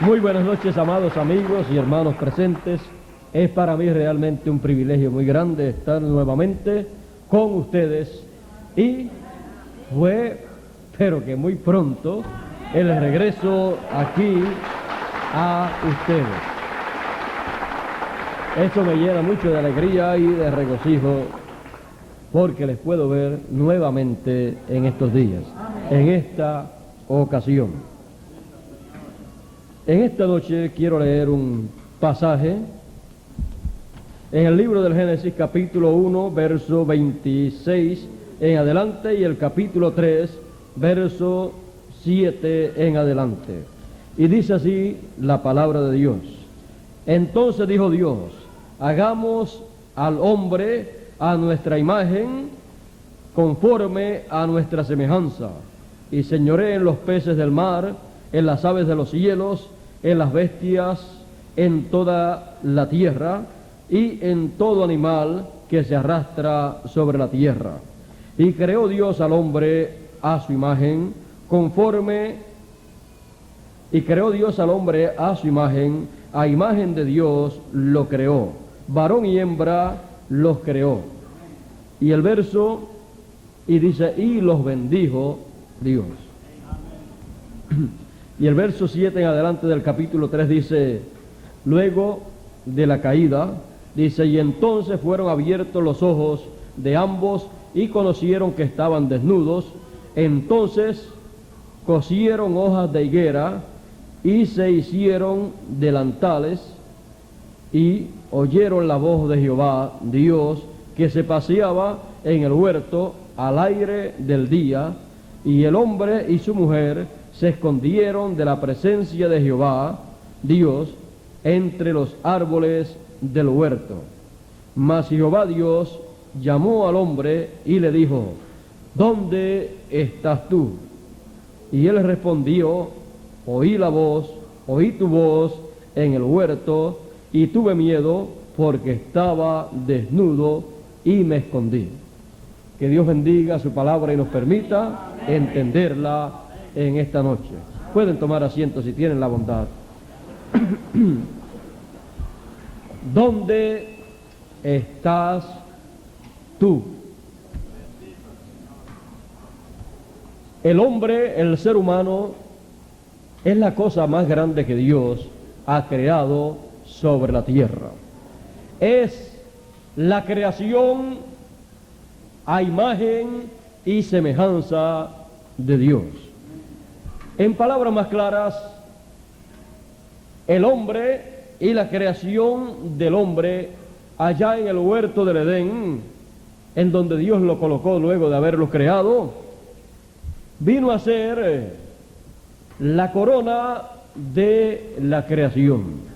Muy buenas noches, amados amigos y hermanos presentes. Es para mí realmente un privilegio muy grande estar nuevamente con ustedes y fue, pero que muy pronto, el regreso aquí a ustedes. Esto me llena mucho de alegría y de regocijo porque les puedo ver nuevamente en estos días, en esta ocasión. En esta noche quiero leer un pasaje en el libro del Génesis, capítulo 1, verso 26 en adelante, y el capítulo 3, verso 7 en adelante. Y dice así la palabra de Dios. Entonces dijo Dios: hagamos al hombre a nuestra imagen, conforme a nuestra semejanza, y señoree en los peces del mar, en las aves de los cielos, en las bestias, en toda la tierra, y en todo animal que se arrastra sobre la tierra. Y creó Dios al hombre a su imagen, a imagen de Dios lo creó, varón y hembra los creó. Y el verso, y dice, y los bendijo Dios. Y el verso 7 en adelante del capítulo 3 dice, luego de la caída, dice, y entonces fueron abiertos los ojos de ambos y conocieron que estaban desnudos. Entonces cosieron hojas de higuera y se hicieron delantales, y oyeron la voz de Jehová Dios, que se paseaba en el huerto al aire del día, y el hombre y su mujer se escondieron de la presencia de Jehová Dios entre los árboles del huerto. Mas Jehová Dios llamó al hombre y le dijo: ¿dónde estás tú? Y él respondió: oí tu voz en el huerto, y tuve miedo porque estaba desnudo y me escondí. Que Dios bendiga su palabra y nos permita entenderla en esta noche. Pueden tomar asiento si tienen la bondad. ¿Dónde estás tú? El hombre, el ser humano, es la cosa más grande que Dios ha creado sobre la tierra. Es la creación a imagen y semejanza de Dios. En palabras más claras, el hombre y la creación del hombre allá en el huerto del Edén, en donde Dios lo colocó luego de haberlo creado, vino a ser la corona de la creación.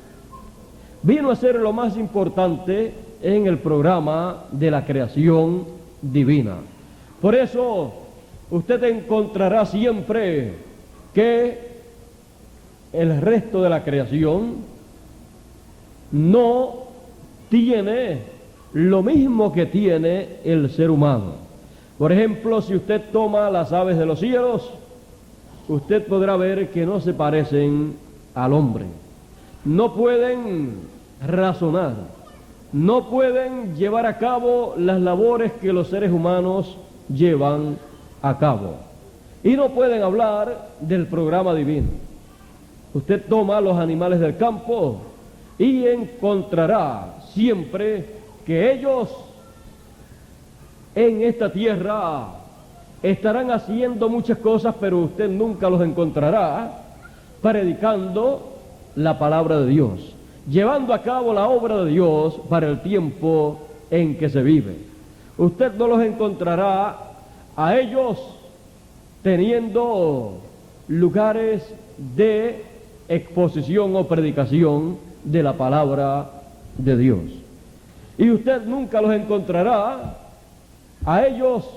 Vino a ser lo más importante en el programa de la creación divina. Por eso usted encontrará siempre que el resto de la creación no tiene lo mismo que tiene el ser humano. Por ejemplo, si usted toma las aves de los cielos, usted podrá ver que no se parecen al hombre. No pueden razonar, no pueden llevar a cabo las labores que los seres humanos llevan a cabo. Y no pueden hablar del programa divino. Usted toma los animales del campo y encontrará siempre que ellos en esta tierra estarán haciendo muchas cosas, pero usted nunca los encontrará predicando la palabra de Dios, llevando a cabo la obra de Dios para el tiempo en que se vive. Usted no los encontrará a ellos teniendo lugares de exposición o predicación de la palabra de Dios. Y usted nunca los encontrará a ellos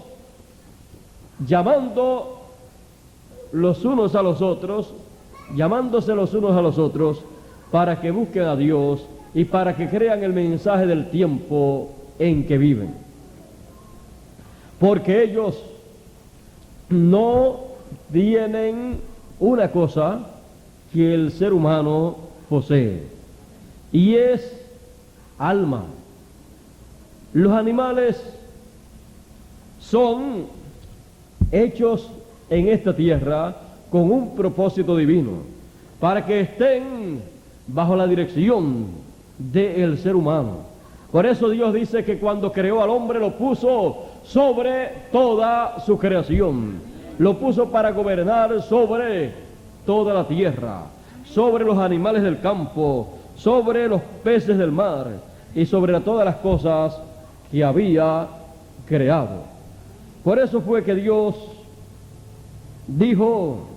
llamando los unos a los otros, llamándose los unos a los otros para que busquen a Dios y para que crean el mensaje del tiempo en que viven. Porque ellos no tienen una cosa que el ser humano posee, y es alma. Los animales son hechos en esta tierra con un propósito divino, para que estén bajo la dirección del ser humano. Por eso Dios dice que cuando creó al hombre lo puso sobre toda su creación, lo puso para gobernar sobre toda la tierra, sobre los animales del campo, sobre los peces del mar y sobre todas las cosas que había creado. Por eso fue que Dios dijo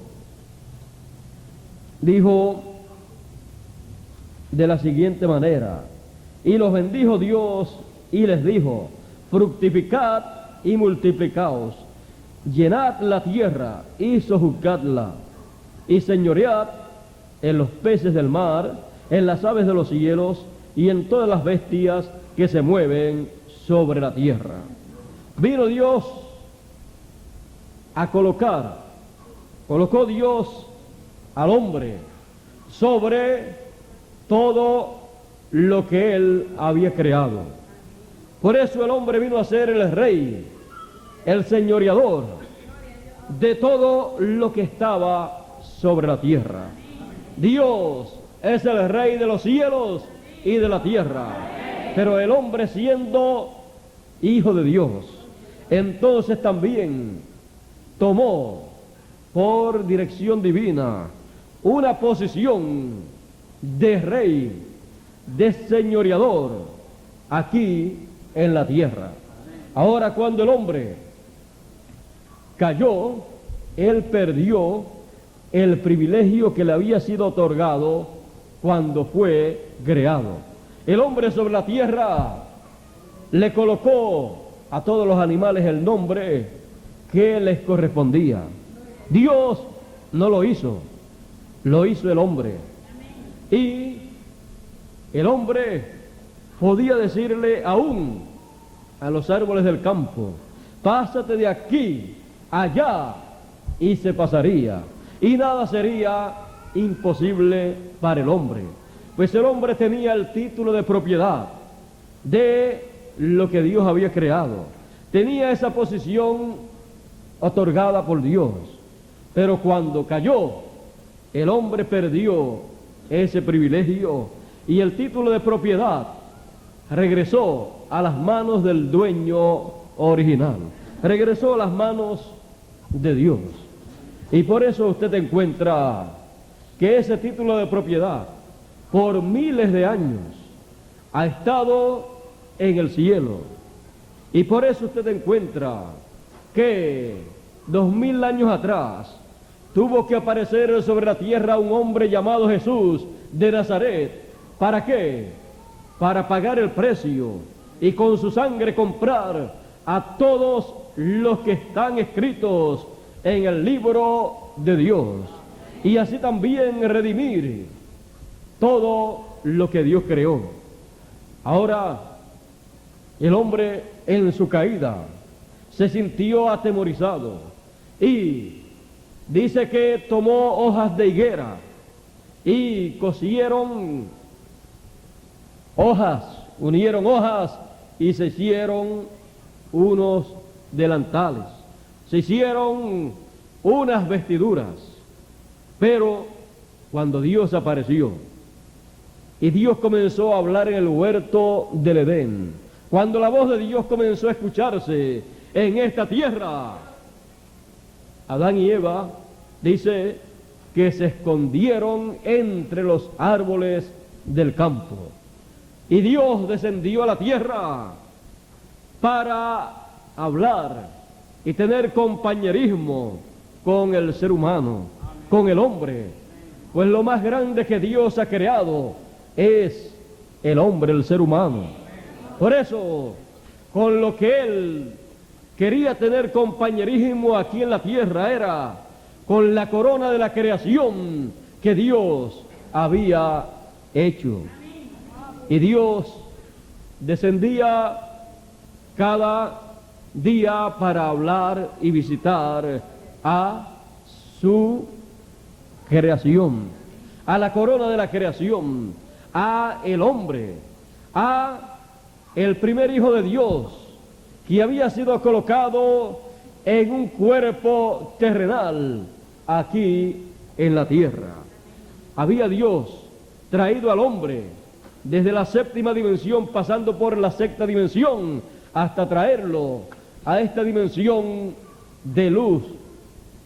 de la siguiente manera: y los bendijo Dios y les dijo, fructificad y multiplicaos, llenad la tierra y sojuzgadla, y señoread en los peces del mar, en las aves de los cielos y en todas las bestias que se mueven sobre la tierra. Vino Dios a colocó Dios al hombre sobre todo lo que él había creado. Por eso el hombre vino a ser el rey, el señoreador de todo lo que estaba sobre la tierra. Dios es el rey de los cielos y de la tierra, pero el hombre, siendo hijo de Dios, entonces también tomó por dirección divina una posición de rey, de señoreador aquí en la tierra. Ahora, cuando el hombre cayó, él perdió el privilegio que le había sido otorgado cuando fue creado. El hombre sobre la tierra le colocó a todos los animales el nombre que les correspondía. Dios no lo hizo el hombre. Y el hombre podía decirle aún a los árboles del campo, pásate de aquí allá, y se pasaría, y nada sería imposible para el hombre, pues el hombre tenía el título de propiedad de lo que Dios había creado, tenía esa posición otorgada por Dios. Pero cuando cayó, el hombre perdió ese privilegio y el título de propiedad regresó a las manos del dueño original, regresó a las manos de Dios. Y por eso usted encuentra que ese título de propiedad por miles de años ha estado en el cielo. Y por eso usted encuentra que 2000 años atrás tuvo que aparecer sobre la tierra un hombre llamado Jesús de Nazaret. ¿Para qué? Para pagar el precio y con su sangre comprar a todos los que están escritos en el libro de Dios, y así también redimir todo lo que Dios creó. Ahora, el hombre en su caída se sintió atemorizado y dice que tomó hojas de higuera y cosieron hojas, unieron hojas y se hicieron unos delantales, se hicieron unas vestiduras. Pero cuando Dios apareció y Dios comenzó a hablar en el huerto del Edén, cuando la voz de Dios comenzó a escucharse en esta tierra, Adán y Eva, dice que se escondieron entre los árboles del campo. Y Dios descendió a la tierra para hablar y tener compañerismo con el ser humano, con el hombre. Pues lo más grande que Dios ha creado es el hombre, el ser humano. Por eso, con lo que Él quería tener compañerismo aquí en la tierra era con la corona de la creación que Dios había hecho. Y Dios descendía cada día para hablar y visitar a su creación, a la corona de la creación, a el hombre, a el primer hijo de Dios, que había sido colocado en un cuerpo terrenal aquí en la tierra. Había Dios traído al hombre desde la séptima dimensión, pasando por la sexta dimensión, hasta traerlo a esta dimensión de luz,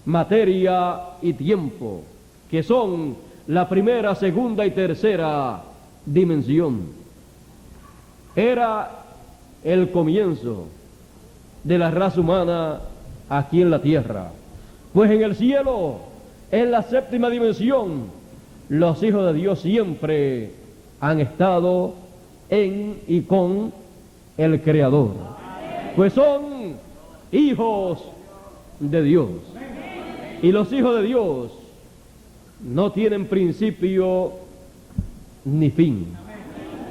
materia y tiempo, que son la primera, segunda y tercera dimensión. Era el comienzo de la raza humana aquí en la tierra, pues en el cielo, en la séptima dimensión, los hijos de Dios siempre han estado en y con el Creador, pues son hijos de Dios. Y los hijos de Dios no tienen principio ni fin,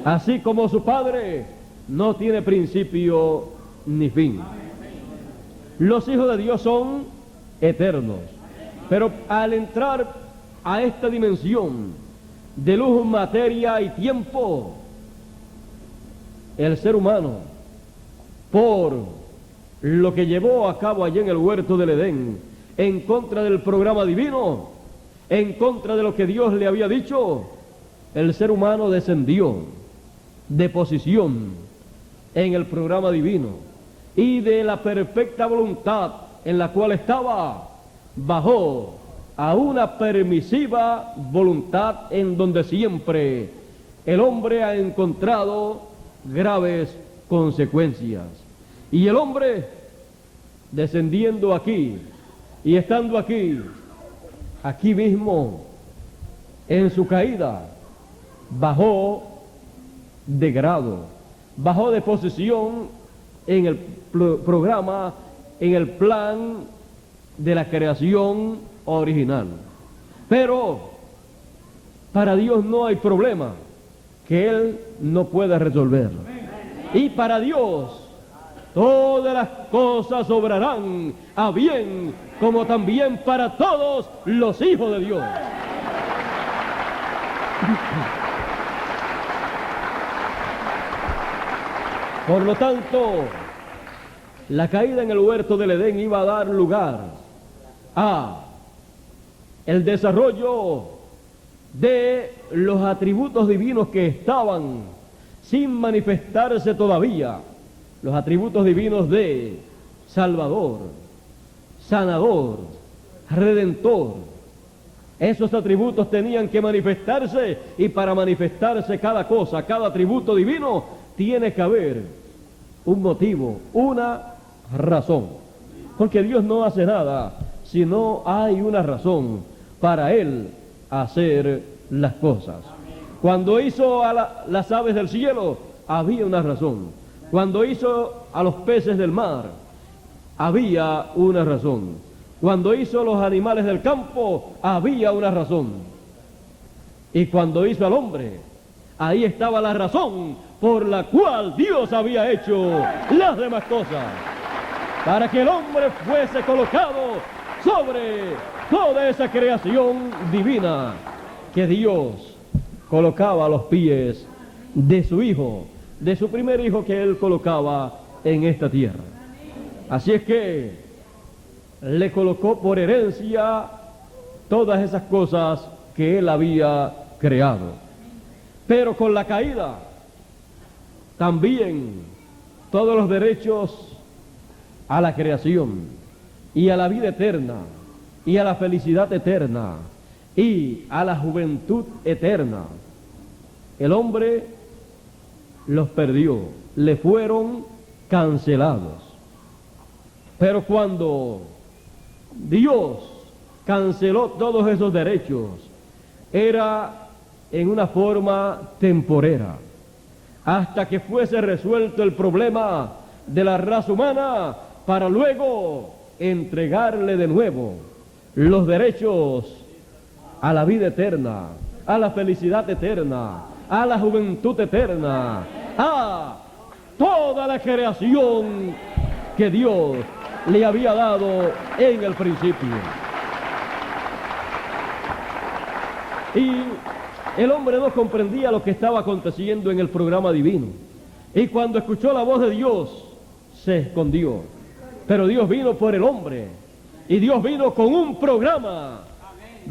así como su Padre no tiene principio ni fin. Los hijos de Dios son eternos, pero al entrar a esta dimensión de luz, materia y tiempo, el ser humano, por lo que llevó a cabo allá en el huerto del Edén, en contra del programa divino, en contra de lo que Dios le había dicho, el ser humano descendió de posición en el programa divino, y de la perfecta voluntad en la cual estaba, bajó a una permisiva voluntad en donde siempre el hombre ha encontrado graves consecuencias. Y el hombre, descendiendo aquí y estando aquí mismo, en su caída, bajó de grado, bajó de posición en el programa, en el plan de la creación original. Pero para Dios no hay problema que Él no pueda resolver. Y para Dios todas las cosas obrarán a bien, como también para todos los hijos de Dios. Por lo tanto, la caída en el huerto del Edén iba a dar lugar a el desarrollo de los atributos divinos que estaban sin manifestarse todavía, los atributos divinos de Salvador, Sanador, Redentor. Esos atributos tenían que manifestarse, y para manifestarse cada cosa, cada atributo divino, tiene que haber un motivo, una razón. Porque Dios no hace nada si no hay una razón para Él hacer las cosas. Cuando hizo a las aves del cielo, había una razón. Cuando hizo a los peces del mar, había una razón. Cuando hizo a los animales del campo, había una razón. Y cuando hizo al hombre, ahí estaba la razón por la cual Dios había hecho las demás cosas, para que el hombre fuese colocado sobre toda esa creación divina que Dios colocaba a los pies de su Hijo, de su primer Hijo que Él colocaba en esta tierra. Así es que le colocó por herencia todas esas cosas que Él había creado. Pero con la caída, también todos los derechos a la creación y a la vida eterna y a la felicidad eterna y a la juventud eterna, el hombre los perdió, le fueron cancelados. Pero cuando Dios canceló todos esos derechos, era en una forma temporera, hasta que fuese resuelto el problema de la raza humana, para luego entregarle de nuevo los derechos a la vida eterna, a la felicidad eterna, a la juventud eterna, a toda la creación que Dios le había dado en el principio. Y el hombre no comprendía lo que estaba aconteciendo en el programa divino. Y cuando escuchó la voz de Dios, se escondió. Pero Dios vino por el hombre. Y Dios vino con un programa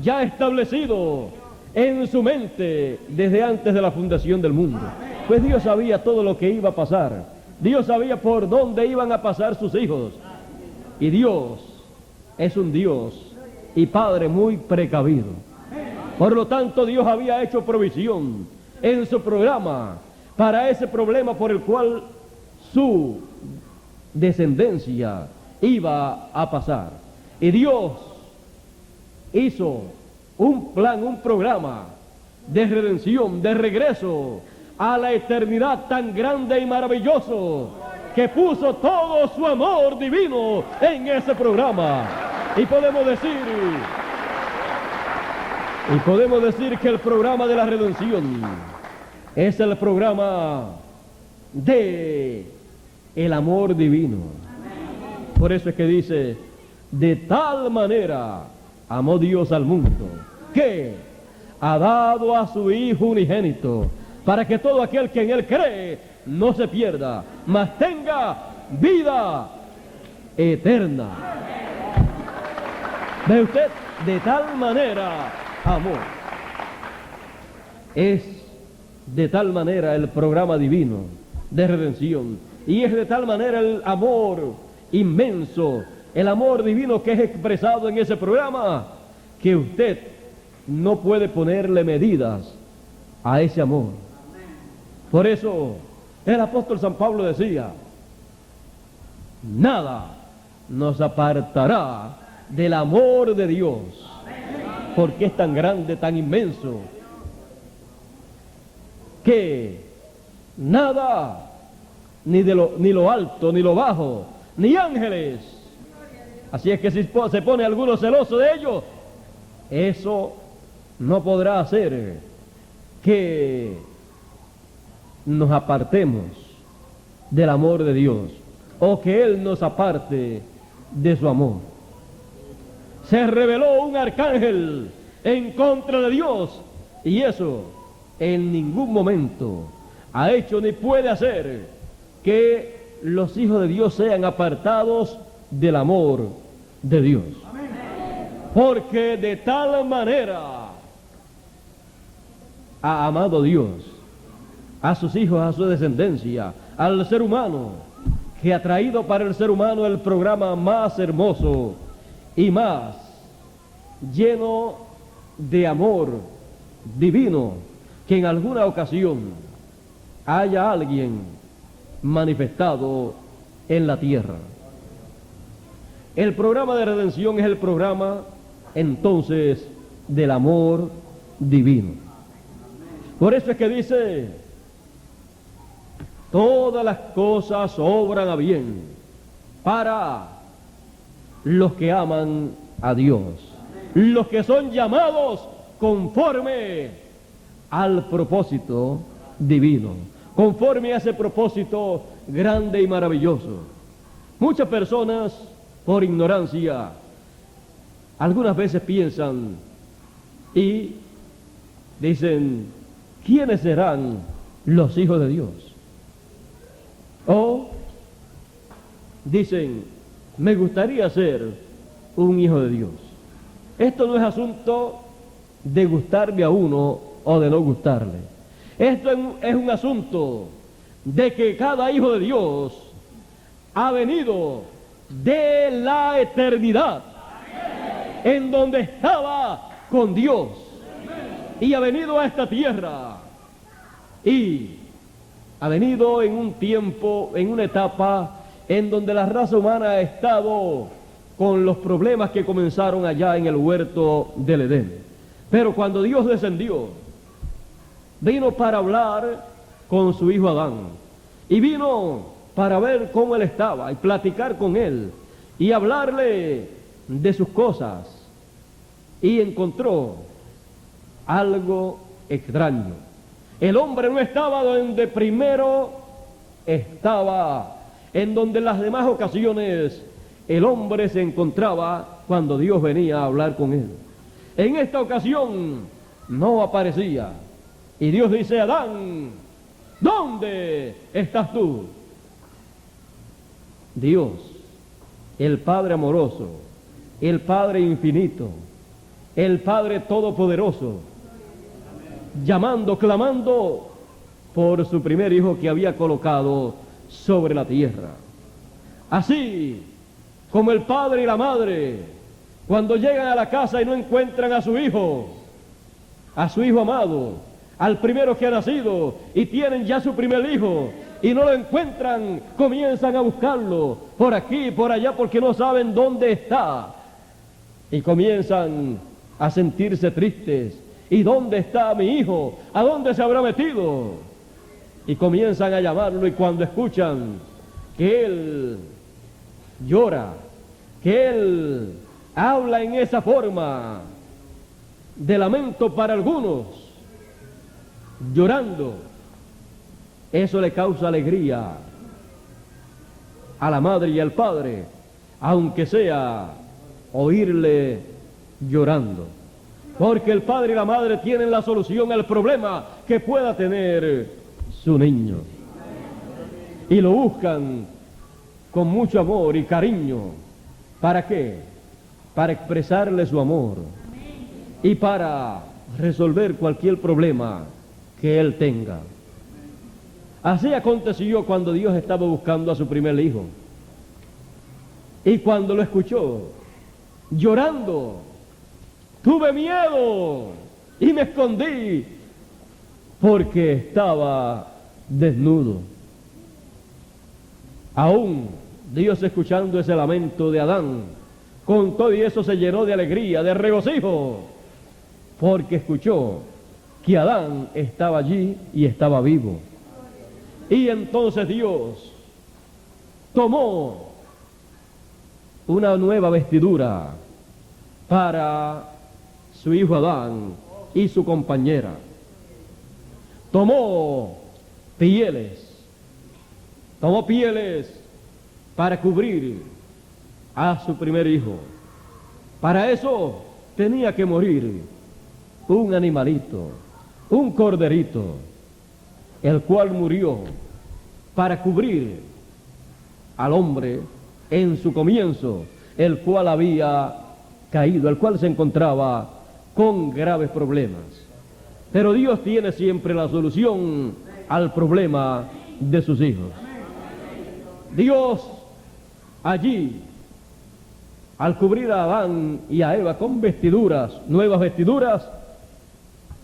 ya establecido en su mente desde antes de la fundación del mundo. Pues Dios sabía todo lo que iba a pasar. Dios sabía por dónde iban a pasar sus hijos. Y Dios es un Dios y Padre muy precavido. Por lo tanto, Dios había hecho provisión en su programa para ese problema por el cual su descendencia iba a pasar. Y Dios hizo un plan, un programa de redención, de regreso a la eternidad tan grande y maravilloso, que puso todo su amor divino en ese programa. Y podemos decir que el programa de la redención es el programa de el amor divino. Por eso es que dice, de tal manera amó Dios al mundo, que ha dado a su Hijo unigénito, para que todo aquel que en Él cree no se pierda, mas tenga vida eterna. ¿Ve usted? De tal manera amó. Es de tal manera el programa divino de redención, y es de tal manera el amor inmenso, el amor divino que es expresado en ese programa, que usted no puede ponerle medidas a ese amor. Por eso el apóstol San Pablo decía, nada nos apartará del amor de Dios, porque es tan grande, tan inmenso, que nada, ni lo alto, ni lo bajo, ni ángeles. Así es que si se pone alguno celoso de ellos, eso no podrá hacer que nos apartemos del amor de Dios, o que Él nos aparte de su amor. Se rebeló un arcángel en contra de Dios, y eso en ningún momento ha hecho ni puede hacer que los hijos de Dios sean apartados del amor de Dios. Porque de tal manera ha amado Dios a sus hijos, a su descendencia, al ser humano, que ha traído para el ser humano el programa más hermoso y más lleno de amor divino que en alguna ocasión haya alguien manifestado en la tierra. El programa de redención es el programa entonces del amor divino. Por eso es que dice, todas las cosas obran a bien para los que aman a Dios, los que son llamados conforme al propósito divino, conforme a ese propósito grande y maravilloso. Muchas personas, por ignorancia, algunas veces piensan y dicen, ¿quiénes serán los hijos de Dios? O dicen, me gustaría ser un hijo de Dios. Esto no es asunto de gustarle a uno o de no gustarle. Esto es un asunto de que cada hijo de Dios ha venido de la eternidad, en donde estaba con Dios, y ha venido a esta tierra, y ha venido en un tiempo, en una etapa en donde la raza humana ha estado con los problemas que comenzaron allá en el huerto del Edén. Pero cuando Dios descendió, vino para hablar con su hijo Adán, y vino para ver cómo él estaba y platicar con él y hablarle de sus cosas, y encontró algo extraño. El hombre no estaba donde primero estaba, en donde en las demás ocasiones el hombre se encontraba cuando Dios venía a hablar con él. En esta ocasión no aparecía. Y Dios dice: Adán, ¿dónde estás tú? Dios, el Padre amoroso, el Padre infinito, el Padre todopoderoso, llamando, clamando por su primer hijo que había colocado sobre la tierra. Así como el padre y la madre, cuando llegan a la casa y no encuentran a su hijo amado, al primero que ha nacido, y tienen ya su primer hijo, y no lo encuentran, comienzan a buscarlo por aquí y por allá porque no saben dónde está, y comienzan a sentirse tristes. ¿Y dónde está mi hijo? ¿A dónde se habrá metido? Y comienzan a llamarlo, y cuando escuchan que él llora, que él habla en esa forma de lamento para algunos, llorando, eso le causa alegría a la madre y al padre, aunque sea oírle llorando, porque el padre y la madre tienen la solución al problema que pueda tener su niño, y lo buscan con mucho amor y cariño. ¿Para qué? Para expresarle su amor y para resolver cualquier problema que él tenga. Así aconteció cuando Dios estaba buscando a su primer hijo, y cuando lo escuchó llorando, tuve miedo y me escondí porque estaba desnudo. Aún Dios, escuchando ese lamento de Adán, con todo y eso se llenó de alegría, de regocijo, porque escuchó que Adán estaba allí y estaba vivo. Y entonces Dios tomó una nueva vestidura para su hijo Adán y su compañera. Tomó pieles para cubrir a su primer hijo. Para eso tenía que morir un animalito, un corderito, el cual murió para cubrir al hombre en su comienzo, el cual había caído, el cual se encontraba con graves problemas. Pero Dios tiene siempre la solución al problema de sus hijos. Dios allí, al cubrir a Adán y a Eva con vestiduras, nuevas vestiduras,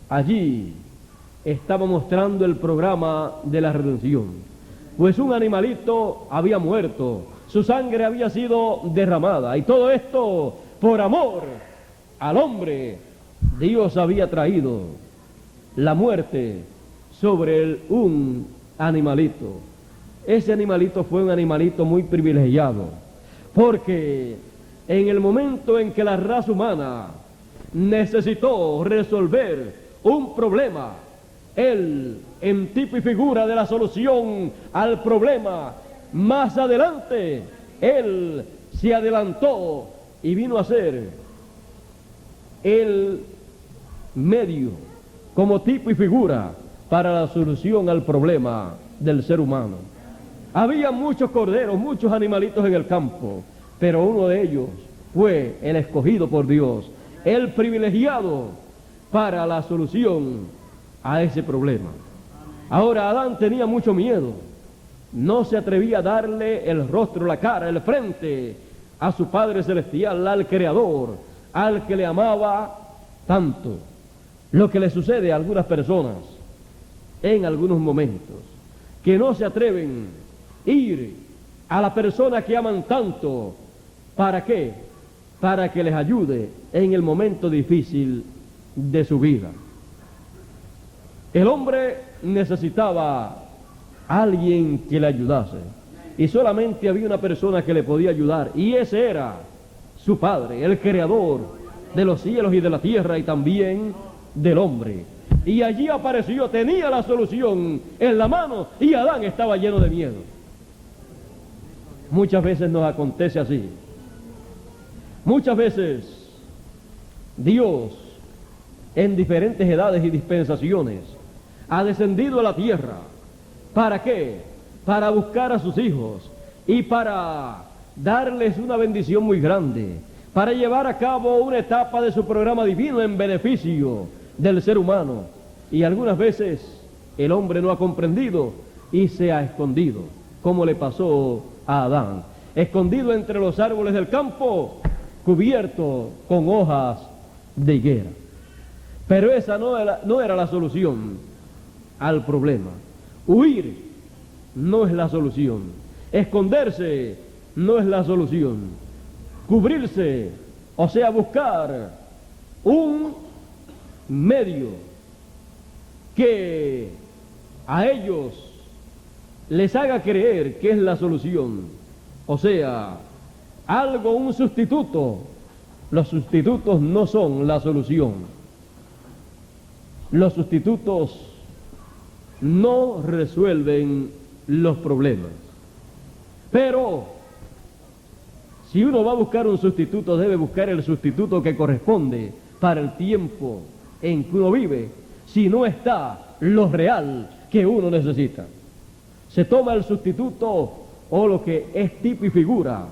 allí estaba mostrando el programa de la redención. Pues un animalito había muerto, su sangre había sido derramada, y todo esto por amor al hombre. Dios había traído la muerte sobre un animalito. Ese animalito fue un animalito muy privilegiado, porque en el momento en que la raza humana necesitó resolver un problema, él, en tipo y figura de la solución al problema, más adelante, él se adelantó y vino a ser el medio, como tipo y figura, para la solución al problema del ser humano. Había muchos corderos, muchos animalitos en el campo, pero uno de ellos fue el escogido por Dios, el privilegiado para la solución a ese problema. Ahora Adán tenía mucho miedo, no se atrevía a darle el rostro, la cara, el frente a su Padre Celestial, al Creador, al que le amaba tanto. Lo que le sucede a algunas personas en algunos momentos, que no se atreven a ir a la persona que aman tanto. ¿Para qué? Para que les ayude en el momento difícil de su vida. El hombre necesitaba a alguien que le ayudase, y solamente había una persona que le podía ayudar, y ese era su Padre, el Creador de los cielos y de la tierra, y también del hombre. Y allí apareció, tenía la solución en la mano, y Adán estaba lleno de miedo. Muchas veces nos acontece así. Muchas veces Dios, en diferentes edades y dispensaciones, ha descendido a la tierra. ¿Para qué? Para buscar a sus hijos y para darles una bendición muy grande, para llevar a cabo una etapa de su programa divino en beneficio del ser humano. Y algunas veces el hombre no ha comprendido y se ha escondido, como le pasó a Adán, escondido entre los árboles del campo, cubierto con hojas de higuera. Pero esa no era la solución al problema. Huir no es la solución. Esconderse no es la solución. Cubrirse, o sea, buscar un medio que a ellos les haga creer que es la solución, o sea, un sustituto. Los sustitutos no son la solución. Los sustitutos no resuelven los problemas. Pero si uno va a buscar un sustituto, debe buscar el sustituto que corresponde para el tiempo en que uno vive, si no está lo real que uno necesita. Se toma el sustituto o lo que es tipo y figura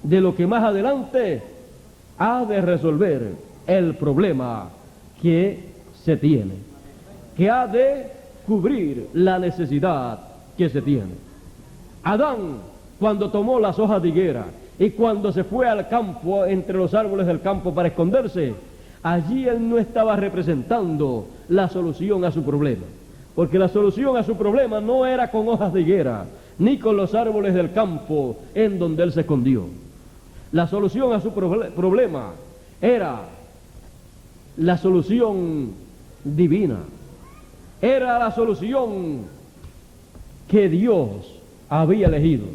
de lo que más adelante ha de resolver el problema que se tiene, que ha de cubrir la necesidad que se tiene. Adán, cuando tomó las hojas de higuera y cuando se fue al campo, entre los árboles del campo para esconderse, allí él no estaba representando la solución a su problema, porque la solución a su problema no era con hojas de higuera, ni con los árboles del campo en donde él se escondió. La solución a su problema era la solución divina, era la solución que Dios había elegido.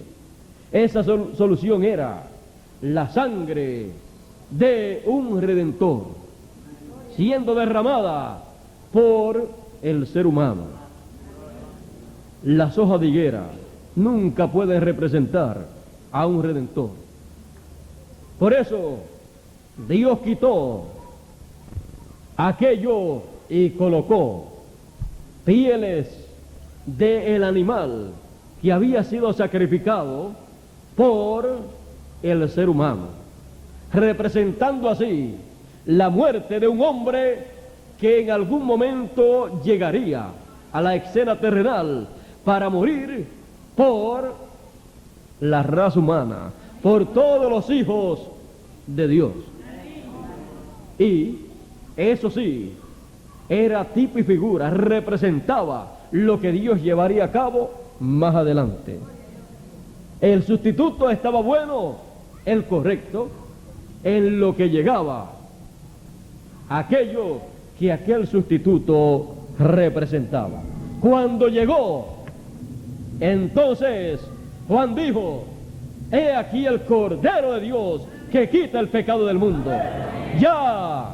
Esa solución era la sangre de un Redentor siendo derramada por el ser humano. Las hojas de higuera nunca pueden representar a un Redentor. Por eso Dios quitó aquello y colocó pieles del animal que había sido sacrificado por el ser humano, representando así la muerte de un hombre que en algún momento llegaría a la escena terrenal para morir por la raza humana, por todos los hijos de Dios. Y eso sí, era tipo y figura, representaba lo que Dios llevaría a cabo más adelante. El sustituto estaba bueno, el correcto, en lo que llegaba aquello que aquel sustituto representaba. Cuando llegó, entonces Juan dijo: he aquí el Cordero de Dios que quita el pecado del mundo. Ya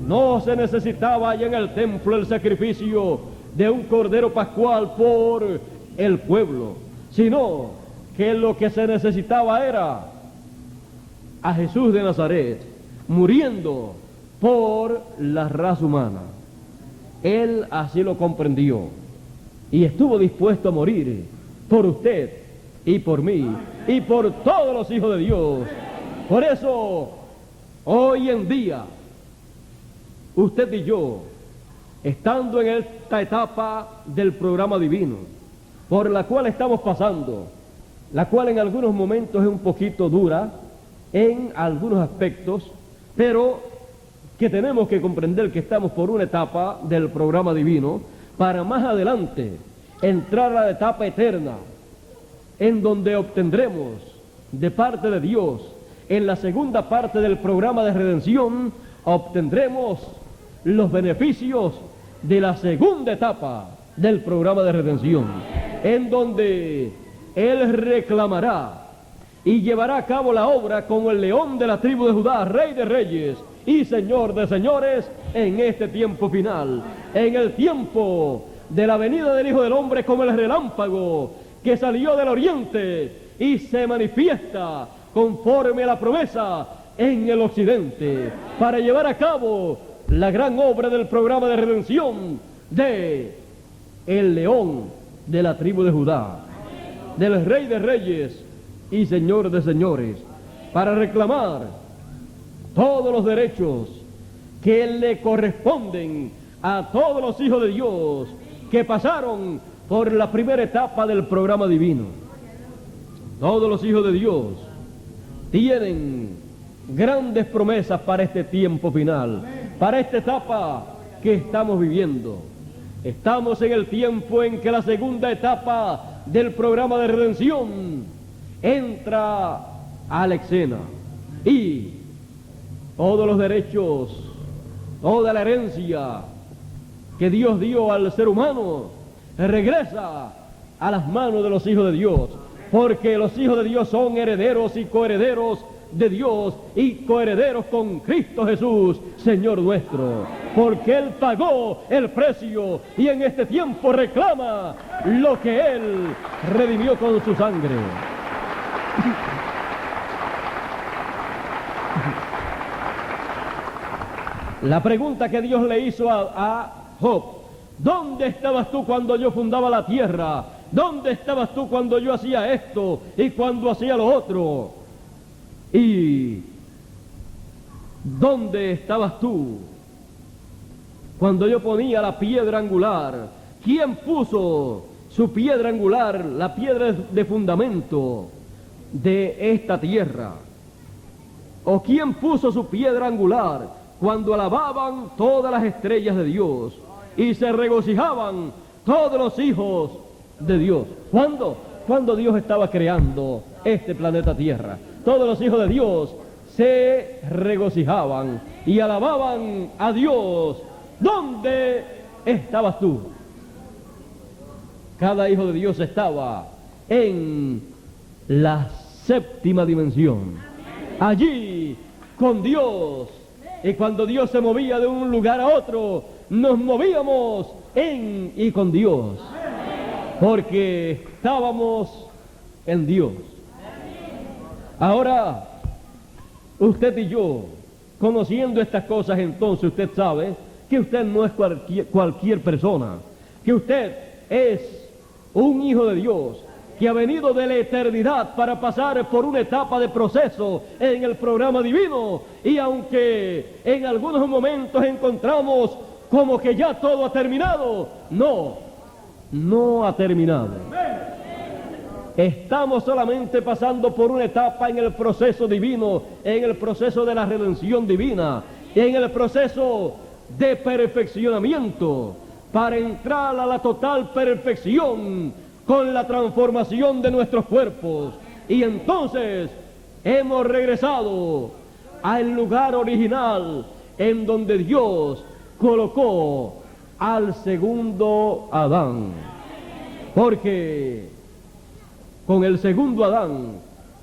no se necesitaba allá en el templo el sacrificio de un cordero pascual por el pueblo, sino que lo que se necesitaba era a Jesús de Nazaret muriendo por la raza humana. Él así lo comprendió y estuvo dispuesto a morir por usted y por mí y por todos los hijos de Dios. Por eso, hoy en día, usted y yo, estando en esta etapa del programa divino, por la cual estamos pasando, la cual en algunos momentos es un poquito dura, en algunos aspectos, pero que tenemos que comprender que estamos por una etapa del programa divino, para más adelante entrar a la etapa eterna, en donde obtendremos de parte de Dios, en la segunda parte del programa de redención, obtendremos los beneficios de la segunda etapa del programa de redención, en donde Él reclamará y llevará a cabo la obra como el león de la tribu de Judá, Rey de reyes y Señor de señores, en este tiempo final, en el tiempo de la venida del Hijo del Hombre como el relámpago que salió del oriente y se manifiesta conforme a la promesa en el occidente para llevar a cabo la gran obra del programa de redención de el león de la tribu de Judá, del Rey de Reyes y Señor de Señores, para reclamar todos los derechos que le corresponden a todos los hijos de Dios que pasaron por la primera etapa del programa divino. Todos los hijos de Dios tienen grandes promesas para este tiempo final, para esta etapa que estamos viviendo. Estamos en el tiempo en que la segunda etapa del programa de redención entra a la escena y todos los derechos, toda la herencia que Dios dio al ser humano regresa a las manos de los hijos de Dios, porque los hijos de Dios son herederos y coherederos de Dios y coherederos con Cristo Jesús, Señor nuestro, porque Él pagó el precio y en este tiempo reclama lo que Él redimió con su sangre. La pregunta que Dios le hizo a Job: ¿dónde estabas tú cuando yo fundaba la tierra? ¿Dónde estabas tú cuando yo hacía esto y cuando hacía lo otro? ¿Y dónde estabas tú cuando yo ponía la piedra angular? ¿Quién puso su piedra angular, la piedra de fundamento de esta tierra? ¿O quién puso su piedra angular cuando alababan todas las estrellas de Dios y se regocijaban todos los hijos de Dios? ¿Cuándo? Cuando Dios estaba creando este planeta Tierra. Todos los hijos de Dios se regocijaban y alababan a Dios. ¿Dónde estabas tú? Cada hijo de Dios estaba en la séptima dimensión, allí con Dios. Y cuando Dios se movía de un lugar a otro, nos movíamos en y con Dios, porque estábamos en Dios. Ahora, usted y yo, conociendo estas cosas, entonces usted sabe que usted no es cualquier persona, que usted es un hijo de Dios, que ha venido de la eternidad para pasar por una etapa de proceso en el programa divino, y aunque en algunos momentos encontramos como que ya todo ha terminado, no ha terminado. Estamos solamente pasando por una etapa en el proceso divino, en el proceso de la redención divina, en el proceso de perfeccionamiento, para entrar a la total perfección con la transformación de nuestros cuerpos. Y entonces hemos regresado al lugar original en donde Dios colocó al segundo Adán, porque con el segundo Adán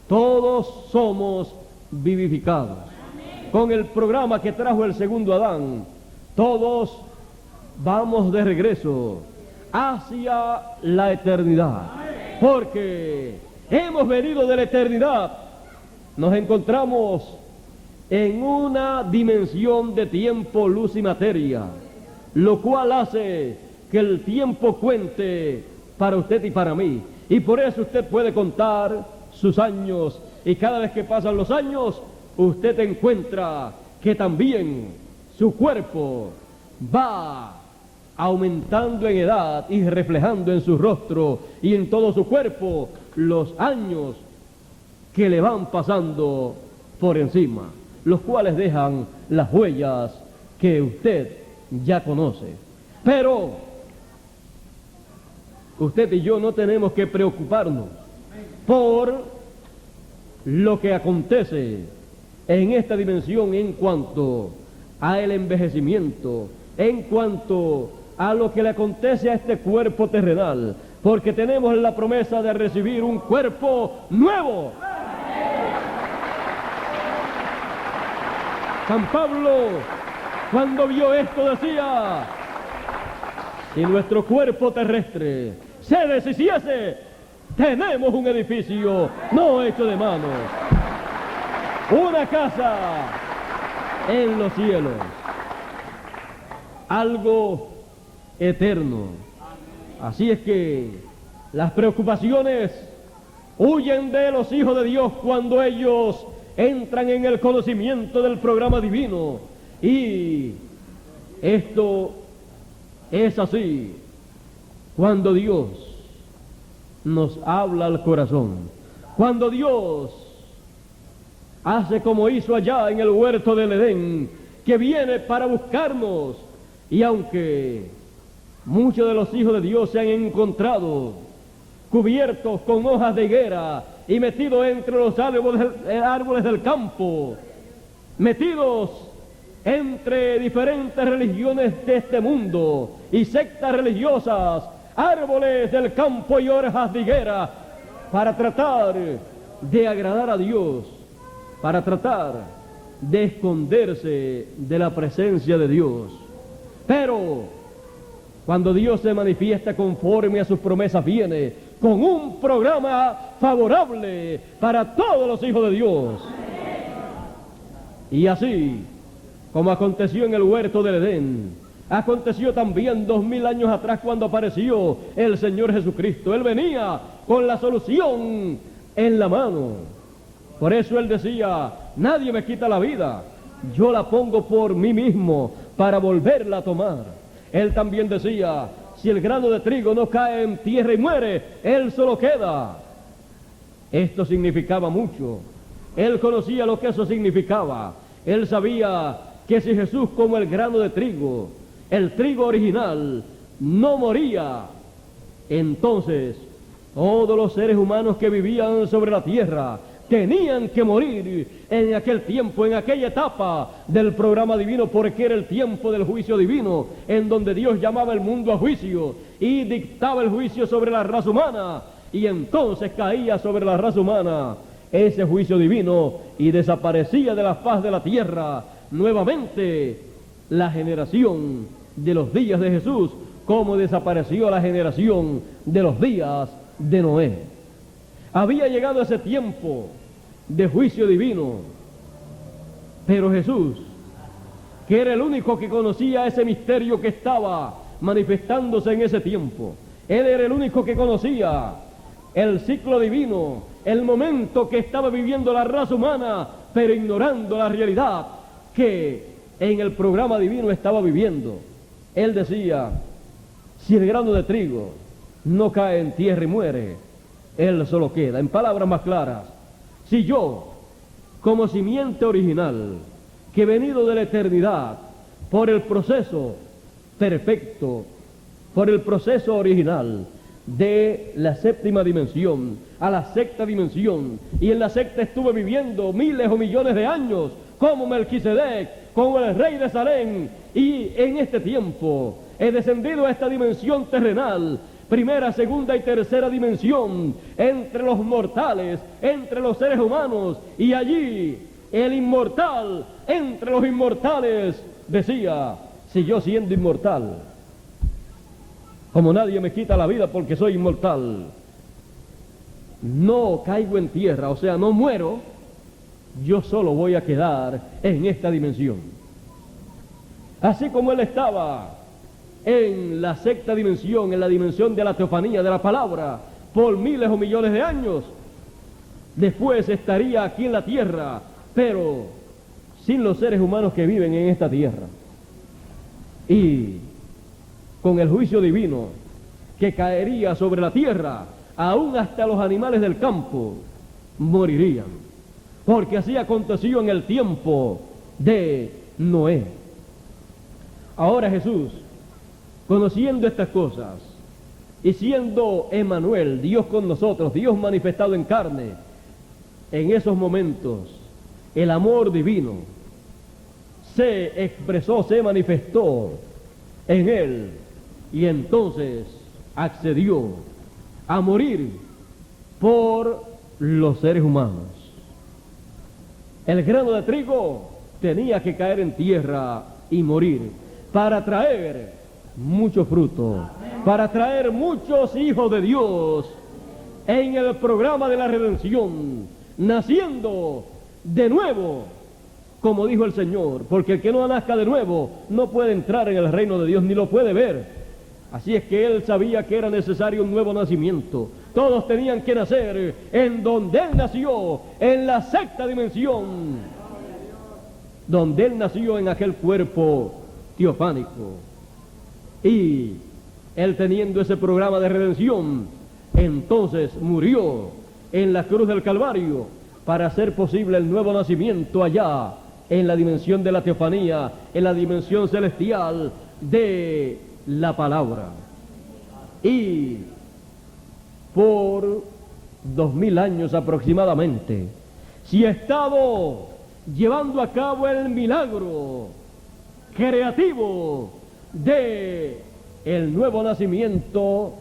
todos somos vivificados. Con el programa que trajo el segundo Adán, todos vamos de regreso hacia la eternidad, porque hemos venido de la eternidad. Nos encontramos en una dimensión de tiempo, luz y materia, lo cual hace que el tiempo cuente para usted y para mí, y por eso usted puede contar sus años, y cada vez que pasan los años usted encuentra que también su cuerpo va aumentando en edad y reflejando en su rostro y en todo su cuerpo los años que le van pasando por encima, los cuales dejan las huellas que usted ya conoce. Pero usted y yo no tenemos que preocuparnos por lo que acontece en esta dimensión en cuanto a el envejecimiento, en cuanto a lo que le acontece a este cuerpo terrenal, porque tenemos la promesa de recibir un cuerpo nuevo. San Pablo, cuando vio esto, decía: si nuestro cuerpo terrestre se deshiciese, tenemos un edificio no hecho de manos. una casa en los cielos, algo eterno. Así es que las preocupaciones huyen de los hijos de Dios cuando ellos entran en el conocimiento del programa divino. Y esto es así cuando Dios nos habla al corazón, cuando Dios hace como hizo allá en el huerto del Edén, que viene para buscarnos. Y aunque muchos de los hijos de Dios se han encontrado cubiertos con hojas de higuera y metidos entre los árboles del campo, metidos entre diferentes religiones de este mundo y sectas religiosas, árboles del campo y hojas de higuera, para tratar de agradar a Dios, para tratar de esconderse de la presencia de Dios. Pero cuando Dios se manifiesta conforme a sus promesas, viene con un programa favorable para todos los hijos de Dios. Y así como aconteció en el huerto del Edén, aconteció también 2000 años atrás cuando apareció el Señor Jesucristo. Él venía con la solución en la mano. Por eso Él decía: nadie me quita la vida, yo la pongo por mí mismo para volverla a tomar. Él también decía: si el grano de trigo no cae en tierra y muere, él solo queda. Esto significaba mucho. Él conocía lo que eso significaba. Él sabía que si Jesús, como el grano de trigo, el trigo original, no moría, entonces todos los seres humanos que vivían sobre la tierra tenían que morir en aquel tiempo, en aquella etapa del programa divino, porque era el tiempo del juicio divino, en donde Dios llamaba el mundo a juicio y dictaba el juicio sobre la raza humana, y entonces caía sobre la raza humana ese juicio divino y desaparecía de la faz de la tierra nuevamente la generación de los días de Jesús, como desapareció la generación de los días de Noé. Había llegado ese tiempo de juicio divino, pero Jesús, que era el único que conocía ese misterio que estaba manifestándose en ese tiempo, Él era el único que conocía el ciclo divino, el momento que estaba viviendo la raza humana, pero ignorando la realidad que en el programa divino estaba viviendo. Él decía: si el grano de trigo no cae en tierra y muere, él solo queda. En palabras más claras, si yo, como simiente original, que he venido de la eternidad por el proceso perfecto, por el proceso original de la séptima dimensión a la sexta dimensión, y en la sexta estuve viviendo miles o millones de años como Melquisedec, como el rey de Salem, y en este tiempo he descendido a esta dimensión terrenal, primera, segunda y tercera dimensión, entre los mortales, entre los seres humanos, y allí el inmortal entre los inmortales decía: si yo, siendo inmortal, como nadie me quita la vida porque soy inmortal, no caigo en tierra, o sea, no muero, yo solo voy a quedar en esta dimensión. Así como él estaba en la sexta dimensión, en la dimensión de la teofanía, de la palabra, por miles o millones de años, después estaría aquí en la tierra, pero sin los seres humanos que viven en esta tierra. Y con el juicio divino que caería sobre la tierra, aún hasta los animales del campo morirían, porque así aconteció en el tiempo de Noé. Ahora Jesús, conociendo estas cosas y siendo Emmanuel, Dios con nosotros, Dios manifestado en carne, en esos momentos el amor divino se expresó, se manifestó en él, y entonces accedió a morir por los seres humanos. El grano de trigo tenía que caer en tierra y morir para traer mucho fruto, para traer muchos hijos de Dios en el programa de la redención, naciendo de nuevo, como dijo el Señor, porque el que no nazca de nuevo no puede entrar en el reino de Dios ni lo puede ver. Así es que Él sabía que era necesario un nuevo nacimiento. Todos tenían que nacer en donde Él nació, en la sexta dimensión, donde Él nació en aquel cuerpo teofánico. Y Él, teniendo ese programa de redención, entonces murió en la cruz del Calvario para hacer posible el nuevo nacimiento allá en la dimensión de la teofanía, en la dimensión celestial de la palabra. Y por 2000 años aproximadamente se ha estado llevando a cabo el milagro creativo de el nuevo nacimiento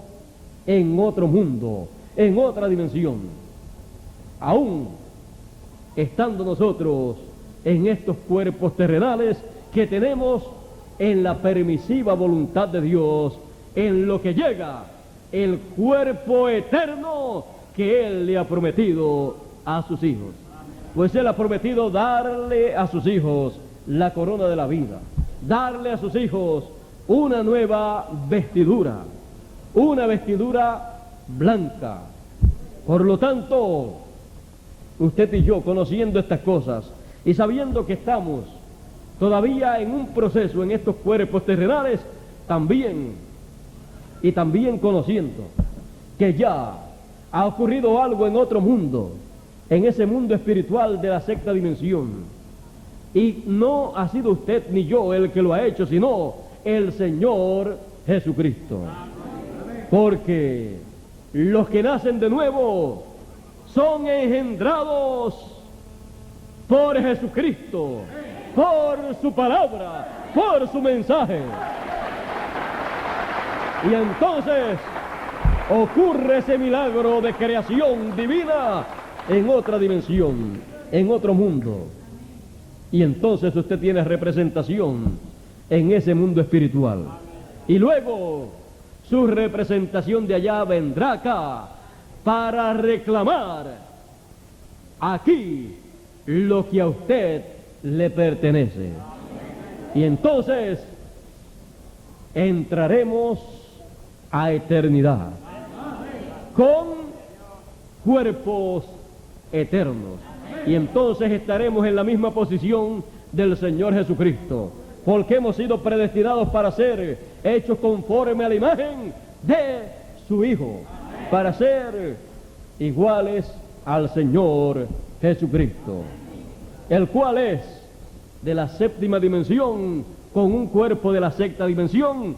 en otro mundo, en otra dimensión. Aún estando nosotros en estos cuerpos terrenales que tenemos, en la permisiva voluntad de Dios, en lo que llega el cuerpo eterno que Él le ha prometido a sus hijos. Pues Él ha prometido darle a sus hijos la corona de la vida, darle a sus hijos una nueva vestidura, una vestidura blanca. Por lo tanto, usted y yo, conociendo estas cosas y sabiendo que estamos todavía en un proceso en estos cuerpos terrenales, también conociendo que ya ha ocurrido algo en otro mundo, en ese mundo espiritual de la sexta dimensión, y no ha sido usted ni yo el que lo ha hecho, sino el Señor Jesucristo. Porque los que nacen de nuevo son engendrados por Jesucristo, por su palabra, por su mensaje. Y entonces ocurre ese milagro de creación divina en otra dimensión, en otro mundo. Y entonces usted tiene representación en ese mundo espiritual. Y luego su representación de allá vendrá acá para reclamar aquí lo que a usted le pertenece. Y entonces entraremos a eternidad con cuerpos eternos. Y entonces estaremos en la misma posición del Señor Jesucristo, porque hemos sido predestinados para ser hechos conforme a la imagen de su Hijo, para ser iguales al Señor Jesucristo, el cual es de la séptima dimensión con un cuerpo de la sexta dimensión,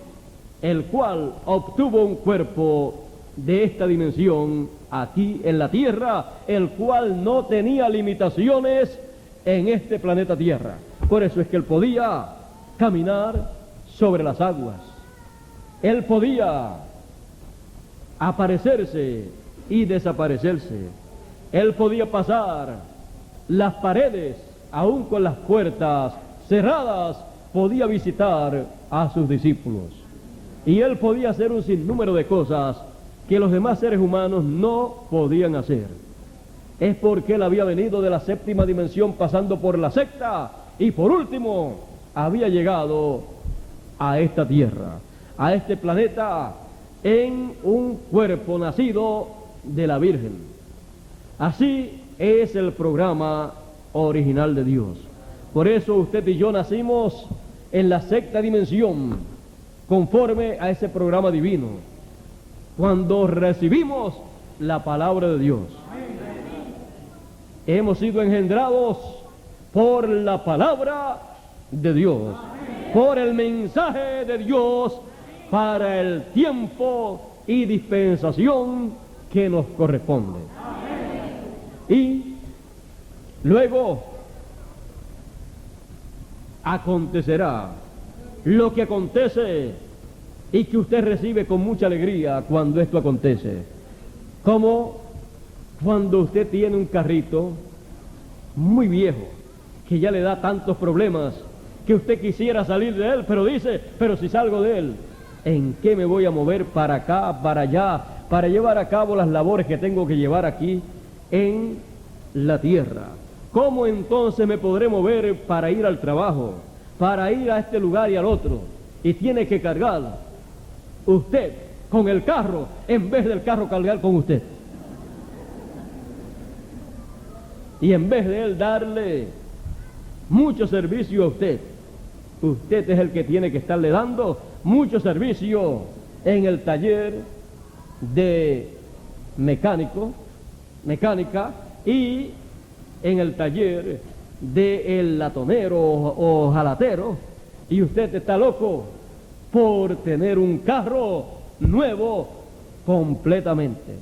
el cual obtuvo un cuerpo de esta dimensión aquí en la tierra, el cual no tenía limitaciones en este planeta Tierra. Por eso es que Él podía caminar sobre las aguas, Él podía aparecerse y desaparecerse, Él podía pasar las paredes, aún con las puertas cerradas, podía visitar a sus discípulos. Y Él podía hacer un sinnúmero de cosas que los demás seres humanos no podían hacer. Es porque Él había venido de la séptima dimensión pasando por la sexta y por último había llegado a esta tierra, a este planeta, en un cuerpo nacido de la Virgen. Así es el programa original de Dios. Por eso usted y yo nacimos en la sexta dimensión, conforme a ese programa divino, cuando recibimos la palabra de Dios. Hemos sido engendrados por la palabra de Dios, por el mensaje de Dios para el tiempo y dispensación que nos corresponde. Y luego acontecerá lo que acontece y que usted recibe con mucha alegría cuando esto acontece, como cuando usted tiene un carrito muy viejo que ya le da tantos problemas que usted quisiera salir de él, pero dice, pero si salgo de él, ¿en qué me voy a mover para acá, para allá, para llevar a cabo las labores que tengo que llevar aquí en la tierra? ¿cómo entonces me podré mover para ir al trabajo, para ir a este lugar y al otro? Y tiene que cargar usted con el carro, en vez del carro cargar con usted. Y en vez de él darle mucho servicio a usted, usted es el que tiene que estarle dando mucho servicio en el taller de mecánica y en el taller del latonero o jalatero, y usted está loco por tener un carro nuevo completamente,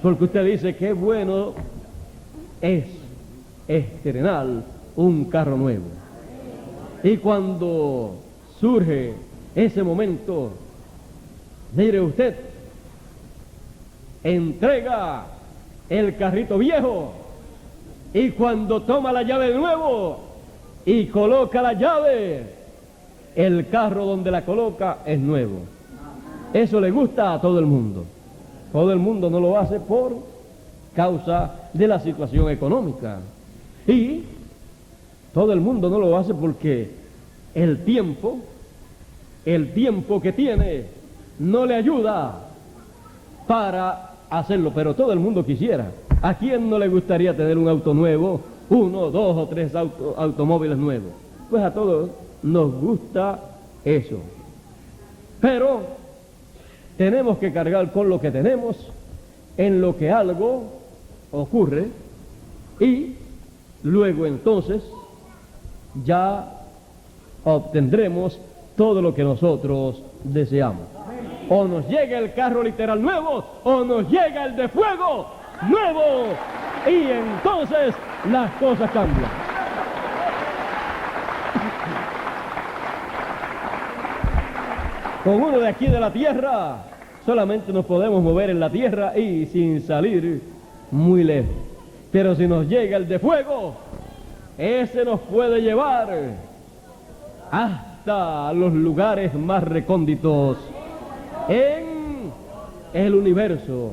porque usted dice qué bueno es estrenar un carro nuevo. Y cuando surge ese momento, mire usted, entrega el carrito viejo, y cuando toma la llave de nuevo y coloca la llave, el carro donde la coloca es nuevo. Eso le gusta a todo el mundo. Todo el mundo no lo hace por causa de la situación económica. Y todo el mundo no lo hace porque el tiempo que tiene no le ayuda para hacerlo, pero todo el mundo quisiera. ¿A quién no le gustaría tener un auto nuevo, 1, 2 o 3 automóviles nuevos? Pues a todos nos gusta eso. Pero tenemos que cargar con lo que tenemos en lo que algo ocurre, y luego entonces ya obtendremos todo lo que nosotros deseamos. O nos llega el carro literal nuevo, o nos llega el de fuego nuevo, y entonces las cosas cambian. Con uno de aquí de la tierra, solamente nos podemos mover en la tierra y sin salir muy lejos. Pero si nos llega el de fuego, ese nos puede llevar hasta los lugares más recónditos en el universo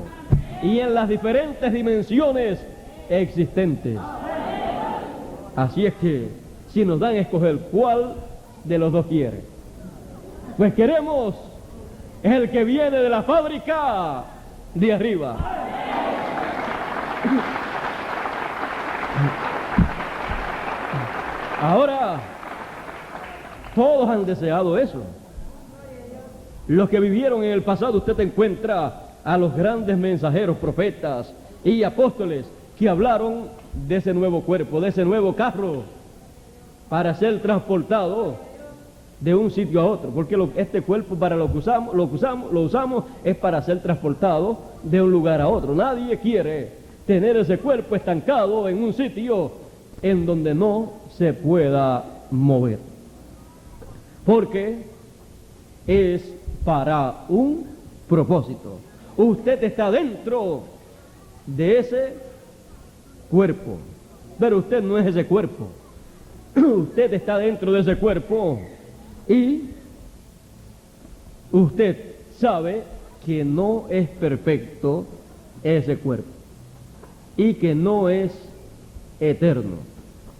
y en las diferentes dimensiones existentes. Así es que, si nos dan a escoger cuál de los dos quiere, pues queremos el que viene de la fábrica de arriba. Ahora, todos han deseado eso. Los que vivieron en el pasado, usted encuentra a los grandes mensajeros, profetas y apóstoles que hablaron de ese nuevo cuerpo, de ese nuevo carro, para ser transportado de un sitio a otro, porque este cuerpo para lo usamos es para ser transportado de un lugar a otro. Nadie quiere tener ese cuerpo estancado en un sitio en donde no se pueda mover, porque es para un propósito. Usted está dentro de ese cuerpo, pero usted no es ese cuerpo. Usted está dentro de ese cuerpo y usted sabe que no es perfecto ese cuerpo y que no es eterno,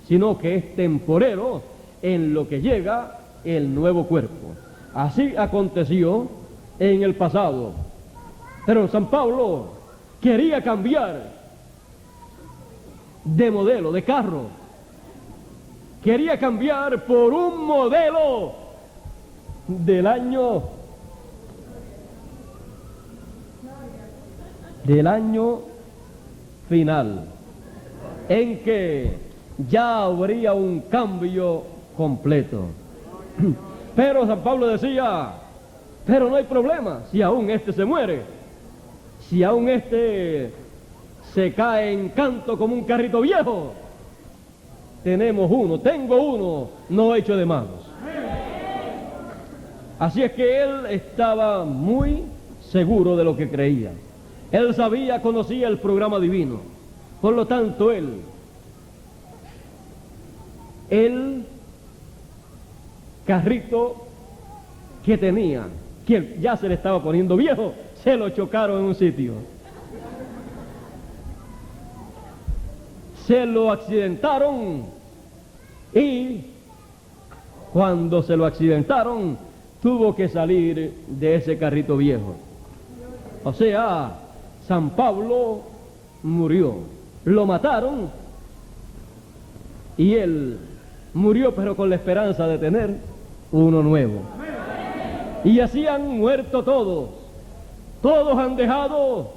sino que es temporero en lo que llega el nuevo cuerpo. Así aconteció en el pasado, pero San Pablo quería cambiar de modelo, de carro. Quería cambiar por un modelo del año final, en que ya habría un cambio completo. Pero San Pablo decía, pero no hay problema, si aún este se muere, si aún este se cae en canto como un carrito viejo, tengo uno no hecho de manos. Así es que él estaba muy seguro de lo que creía. Él sabía, conocía el programa divino. Por lo tanto, el carrito que tenía, que ya se le estaba poniendo viejo, se lo chocaron en un sitio. se lo accidentaron, y cuando se lo accidentaron tuvo que salir de ese carrito viejo. O sea, San Pablo murió, lo mataron y él murió, pero con la esperanza de tener uno nuevo. Y así han muerto todos. Todos han dejado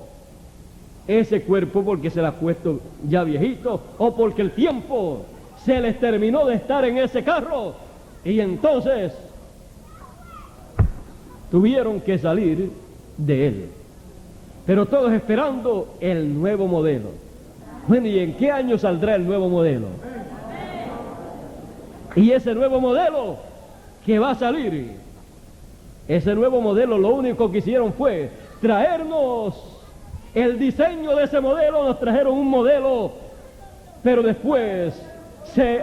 ese cuerpo porque se les ha puesto ya viejito, o porque el tiempo se les terminó de estar en ese carro, y entonces tuvieron que salir de él. Pero todos esperando el nuevo modelo. Bueno, ¿y en qué año saldrá el nuevo modelo? Y ese nuevo modelo que va a salir, ese nuevo modelo, lo único que hicieron fue traernos el diseño de ese modelo. Nos trajeron un modelo, pero después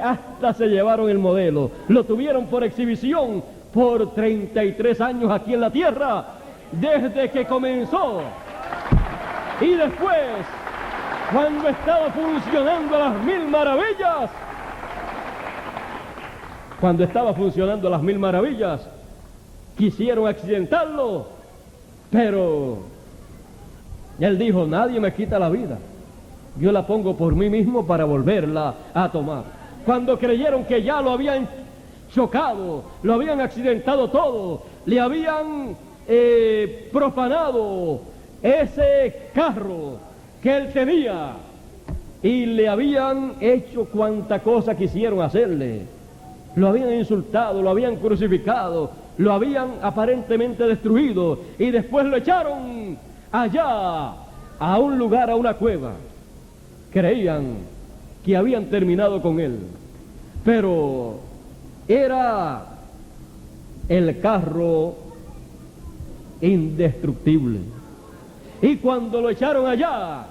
hasta se llevaron el modelo. Lo tuvieron por exhibición por 33 años aquí en la tierra, desde que comenzó. Y después, cuando estaba funcionando las mil maravillas, quisieron accidentarlo, pero él dijo: nadie me quita la vida, yo la pongo por mí mismo para volverla a tomar. Cuando creyeron que ya lo habían chocado, lo habían accidentado todo, le habían profanado ese carro que él tenía, y le habían hecho cuanta cosa quisieron hacerle, lo habían insultado, lo habían crucificado, lo habían aparentemente destruido, y después lo echaron allá a un lugar, a una cueva. Creían que habían terminado con él, pero era el carro indestructible. Y cuando lo echaron allá,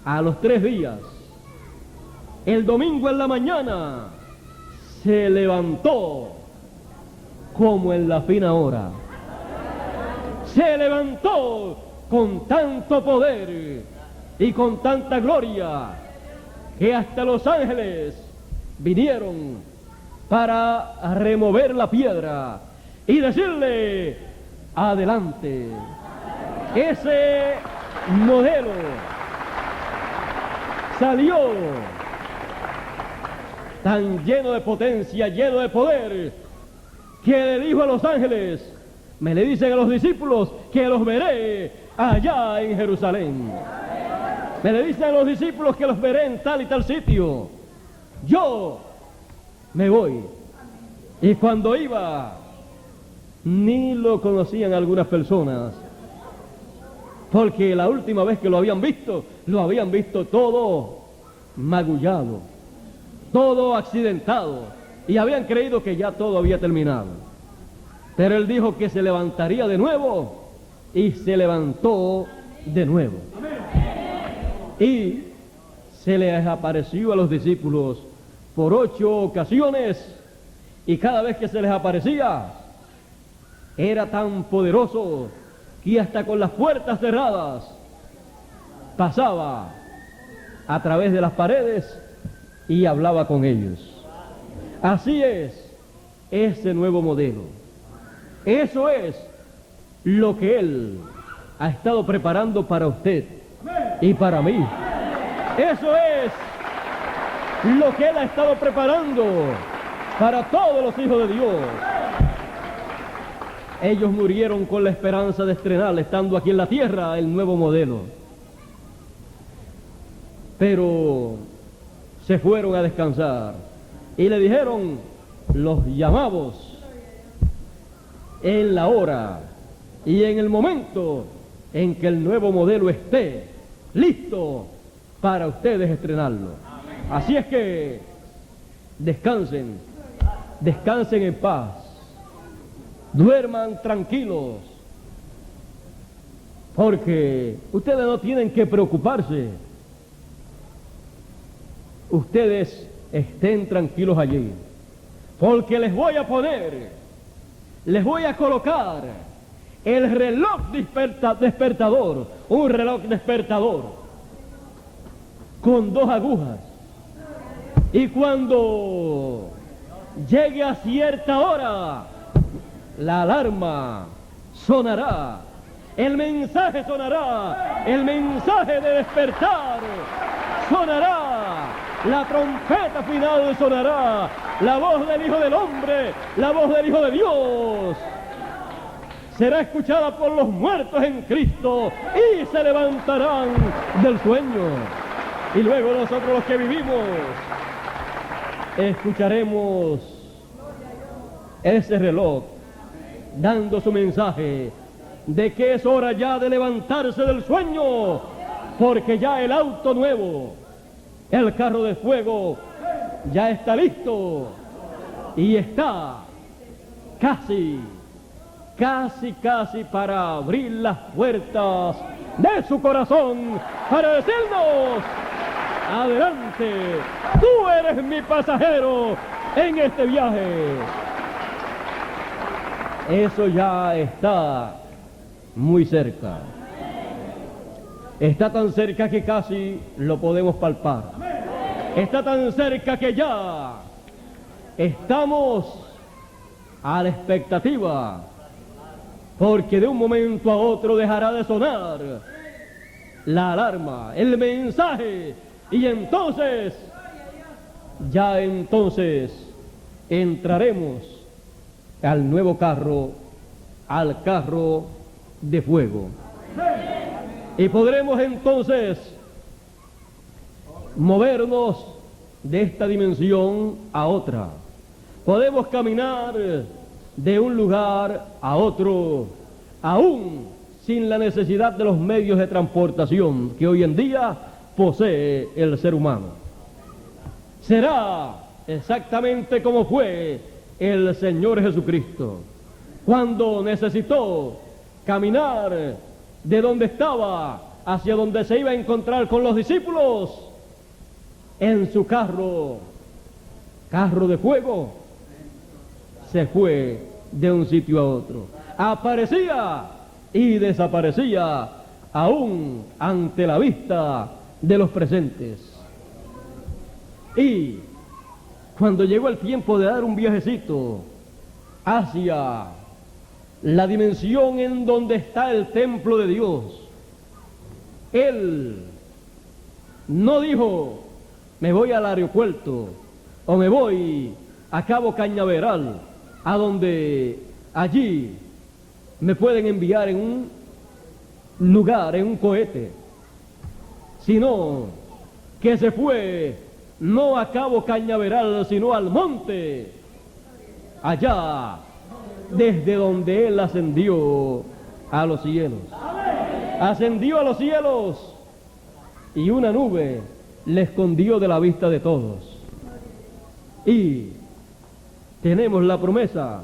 a los 3 días, el domingo en la mañana, se levantó como en la fina hora. Se levantó con tanto poder y con tanta gloria que hasta los ángeles vinieron para remover la piedra y decirle: adelante. Ese modelo salió tan lleno de potencia, lleno de poder, que le dijo a los ángeles: me le dicen a los discípulos que los veré allá en Jerusalén. Me le dicen a los discípulos que los veré en tal y tal sitio. Yo me voy. Y cuando iba, ni lo conocían algunas personas, porque la última vez que lo habían visto todo magullado, todo accidentado, y habían creído que ya todo había terminado. Pero él dijo que se levantaría de nuevo, y se levantó de nuevo. Y se les apareció a los discípulos por 8 ocasiones, y cada vez que se les aparecía era tan poderoso que hasta con las puertas cerradas pasaba a través de las paredes y hablaba con ellos. Así es ese nuevo modelo. Eso es lo que Él ha estado preparando para usted y para mí. Eso es lo que Él ha estado preparando para todos los hijos de Dios. Ellos murieron con la esperanza de estrenar, estando aquí en la tierra, el nuevo modelo. Pero se fueron a descansar y le dijeron: los llamamos en la hora y en el momento en que el nuevo modelo esté listo para ustedes estrenarlo. Así es que descansen en paz, duerman tranquilos, porque ustedes no tienen que preocuparse. Ustedes estén tranquilos allí, porque les voy a colocar el reloj despertador, un reloj despertador, con 2 agujas. Y cuando llegue a cierta hora, la alarma sonará, el mensaje sonará, el mensaje de despertar sonará, la trompeta final sonará, la voz del Hijo del Hombre, la voz del Hijo de Dios será escuchada por los muertos en Cristo y se levantarán del sueño. Y luego nosotros los que vivimos escucharemos ese reloj dando su mensaje de que es hora ya de levantarse del sueño, porque ya el auto nuevo, el carro de fuego, ya está listo y está casi para abrir las puertas de su corazón para decirnos: adelante, tú eres mi pasajero en este viaje. Eso ya está muy cerca. Está tan cerca que casi lo podemos palpar. Está tan cerca que ya estamos a la expectativa, porque de un momento a otro dejará de sonar la alarma, el mensaje, y entonces, ya entonces, entraremos al nuevo carro, al carro de fuego. Y podremos entonces movernos de esta dimensión a otra. Podemos caminar de un lugar a otro, aún sin la necesidad de los medios de transportación que hoy en día posee el ser humano. Será exactamente como fue el Señor Jesucristo, cuando necesitó caminar de donde estaba hacia donde se iba a encontrar con los discípulos, en su carro de fuego, se fue de un sitio a otro. Aparecía y desaparecía aún ante la vista de los presentes. Y cuando llegó el tiempo de dar un viajecito hacia la dimensión en donde está el templo de Dios, Él no dijo: me voy al aeropuerto o me voy a Cabo Cañaveral, a donde allí me pueden enviar en un lugar, en un cohete, sino que se fue no a Cabo Cañaveral, sino al monte, allá desde donde Él ascendió a los cielos. Ascendió a los cielos y una nube le escondió de la vista de todos. Y tenemos la promesa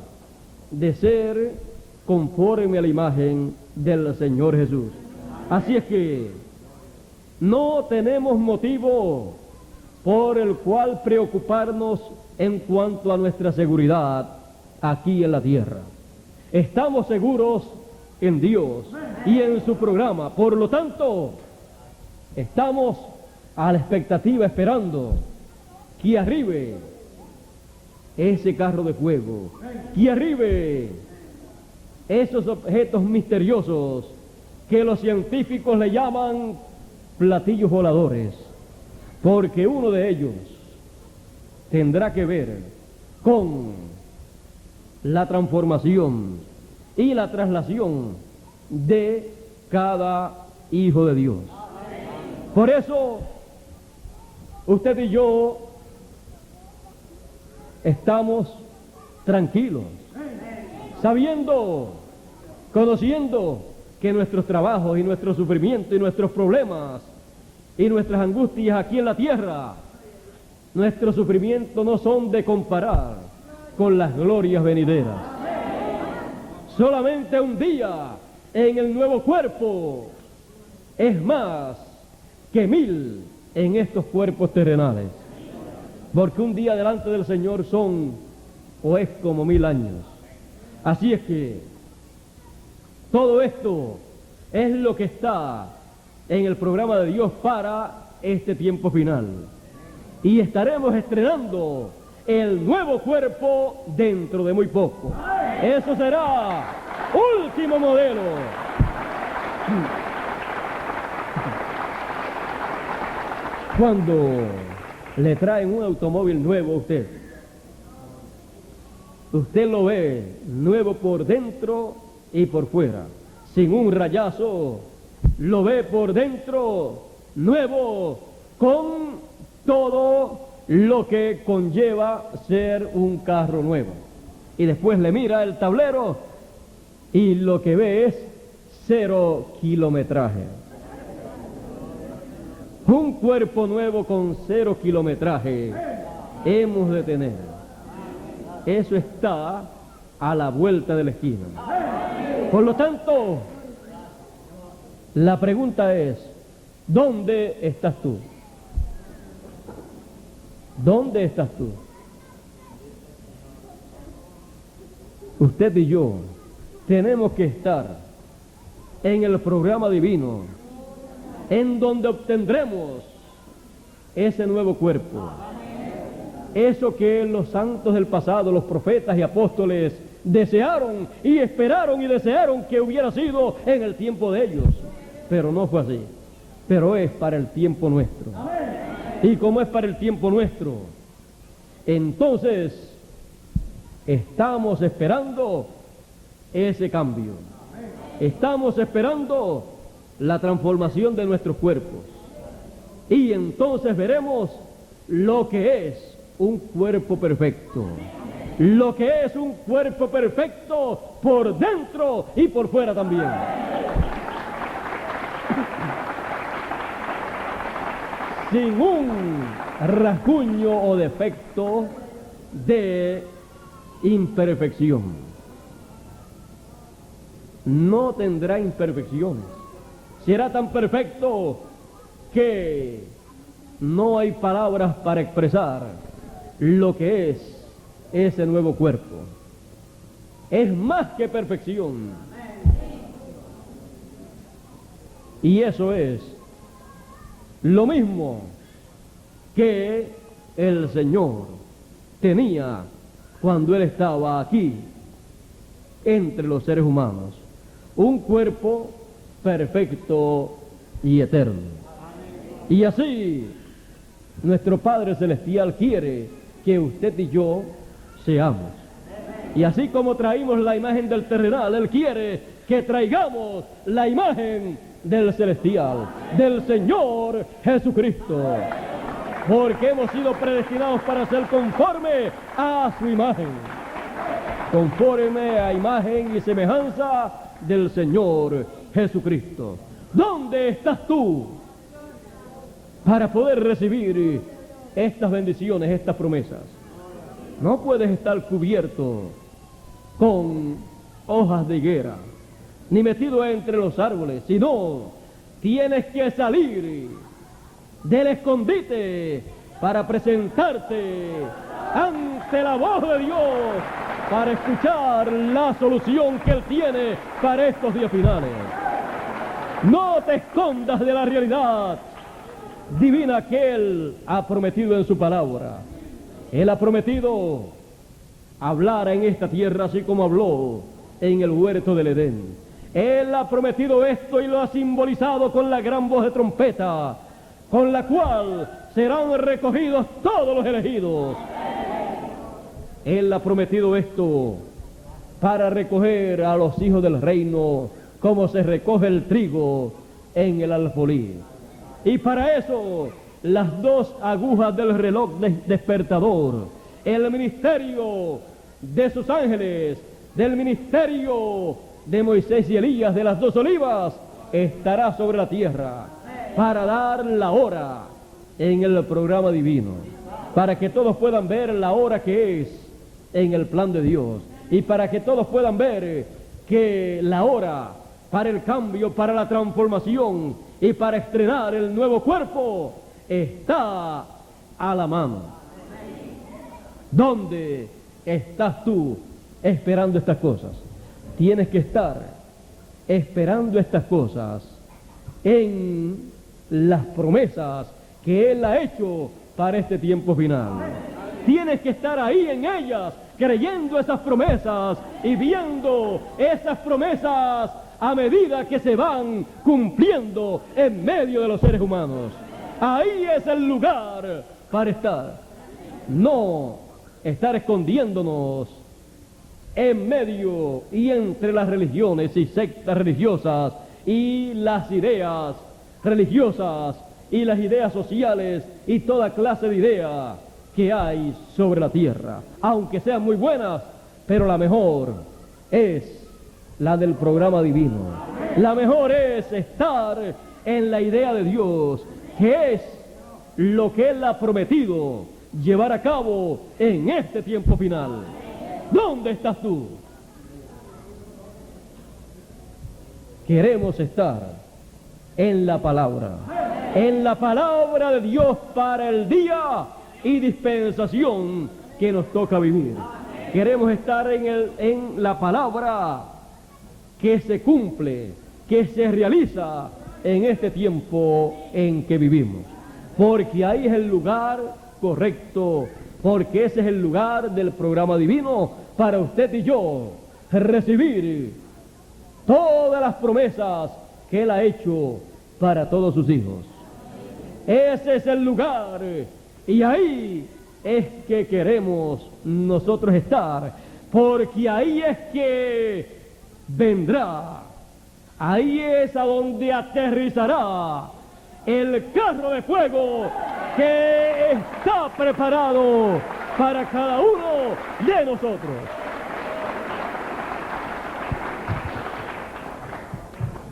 de ser conforme a la imagen del Señor Jesús. Así es que no tenemos motivo por el cual preocuparnos en cuanto a nuestra seguridad aquí en la tierra. Estamos seguros en Dios y en su programa. Por lo tanto, estamos a la expectativa, esperando que arribe ese carro de fuego, que arribe esos objetos misteriosos que los científicos le llaman platillos voladores, porque uno de ellos tendrá que ver con la transformación y la traslación de cada hijo de Dios. Por eso, usted y yo estamos tranquilos, sabiendo, conociendo que nuestros trabajos y nuestros sufrimientos y nuestros problemas y nuestras angustias aquí en la tierra, nuestros sufrimientos no son de comparar con las glorias venideras. Solamente un día en el nuevo cuerpo es más que 1000 en estos cuerpos terrenales, porque un día delante del Señor son o es como 1000 años. Así es que todo esto es lo que está en el programa de Dios para este tiempo final. Y estaremos estrenando el nuevo cuerpo dentro de muy poco. Eso será último modelo. Cuando le traen un automóvil nuevo a usted, usted lo ve nuevo por dentro y por fuera, sin un rayazo, lo ve por dentro nuevo, con todo lo que conlleva ser un carro nuevo. Y después le mira el tablero y lo que ve es 0 kilometraje. Un cuerpo nuevo con 0 kilometraje hemos de tener. Eso está a la vuelta de la esquina. Por lo tanto, la pregunta es, ¿dónde estás tú? ¿Dónde estás tú? Usted y yo tenemos que estar en el programa divino, en donde obtendremos ese nuevo cuerpo. Eso que los santos del pasado, los profetas y apóstoles, desearon y esperaron y desearon que hubiera sido en el tiempo de ellos. Pero no fue así. Pero es para el tiempo nuestro. Y como es para el tiempo nuestro, entonces estamos esperando ese cambio. Estamos esperando la transformación de nuestros cuerpos. Y entonces veremos lo que es un cuerpo perfecto. Lo que es un cuerpo perfecto por dentro y por fuera también. Sin un rasguño o defecto de imperfección. No tendrá imperfecciones. Será tan perfecto que no hay palabras para expresar lo que es ese nuevo cuerpo. Es más que perfección. Y eso es lo mismo que el Señor tenía cuando Él estaba aquí entre los seres humanos. Un cuerpo perfecto y eterno. Y así nuestro Padre Celestial quiere que usted y yo seamos. Y así como traímos la imagen del terrenal, Él quiere que traigamos la imagen del celestial, del Señor Jesucristo. Porque hemos sido predestinados para ser conforme a su imagen. Conforme a imagen y semejanza del Señor Jesucristo. ¿Dónde estás tú para poder recibir estas bendiciones, estas promesas? No puedes estar cubierto con hojas de higuera, ni metido entre los árboles, sino tienes que salir del escondite para presentarte ante la voz de Dios, para escuchar la solución que Él tiene para estos días finales. No te escondas de la realidad divina que Él ha prometido en su palabra. Él ha prometido hablar en esta tierra así como habló en el huerto del Edén. Él ha prometido esto y lo ha simbolizado con la gran voz de trompeta, con la cual serán recogidos todos los elegidos. Él ha prometido esto para recoger a los hijos del reino como se recoge el trigo en el alfolí. Y para eso, las dos agujas del reloj despertador, el ministerio de sus ángeles, del ministerio de Moisés y Elías, de las dos olivas, estará sobre la tierra para dar la hora en el programa divino, para que todos puedan ver la hora que es en el plan de Dios, y para que todos puedan ver que la hora para el cambio, para la transformación y para estrenar el nuevo cuerpo está a la mano. ¿Dónde estás tú esperando estas cosas? Tienes que estar esperando estas cosas en las promesas que Él ha hecho para este tiempo final. Tienes que estar ahí en ellas, creyendo esas promesas y viendo esas promesas a medida que se van cumpliendo en medio de los seres humanos. Ahí es el lugar para estar. No estar escondiéndonos en medio y entre las religiones y sectas religiosas y las ideas religiosas y las ideas sociales y toda clase de idea que hay sobre la tierra, aunque sean muy buenas, pero la mejor es la del programa divino. La mejor es estar en la idea de Dios, que es lo que Él ha prometido llevar a cabo en este tiempo final. ¿Dónde estás tú? Queremos estar en la palabra de Dios para el día y dispensación que nos toca vivir. Queremos estar en la palabra que se cumple, que se realiza en este tiempo en que vivimos, porque ahí es el lugar correcto, porque ese es el lugar del programa divino para usted y yo recibir todas las promesas que Él ha hecho para todos sus hijos. Ese es el lugar, y ahí es que queremos nosotros estar, porque ahí es que vendrá, ahí es a donde aterrizará el carro de fuego que está preparado para cada uno de nosotros.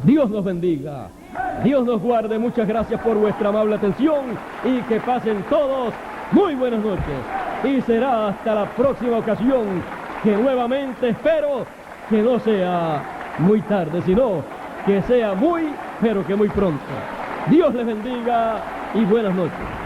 Dios nos bendiga, Dios nos guarde. Muchas gracias por vuestra amable atención y que pasen todos muy buenas noches. Y será hasta la próxima ocasión, que nuevamente espero que no sea muy tarde, sino que sea muy, pero que muy pronto. Dios les bendiga y buenas noches.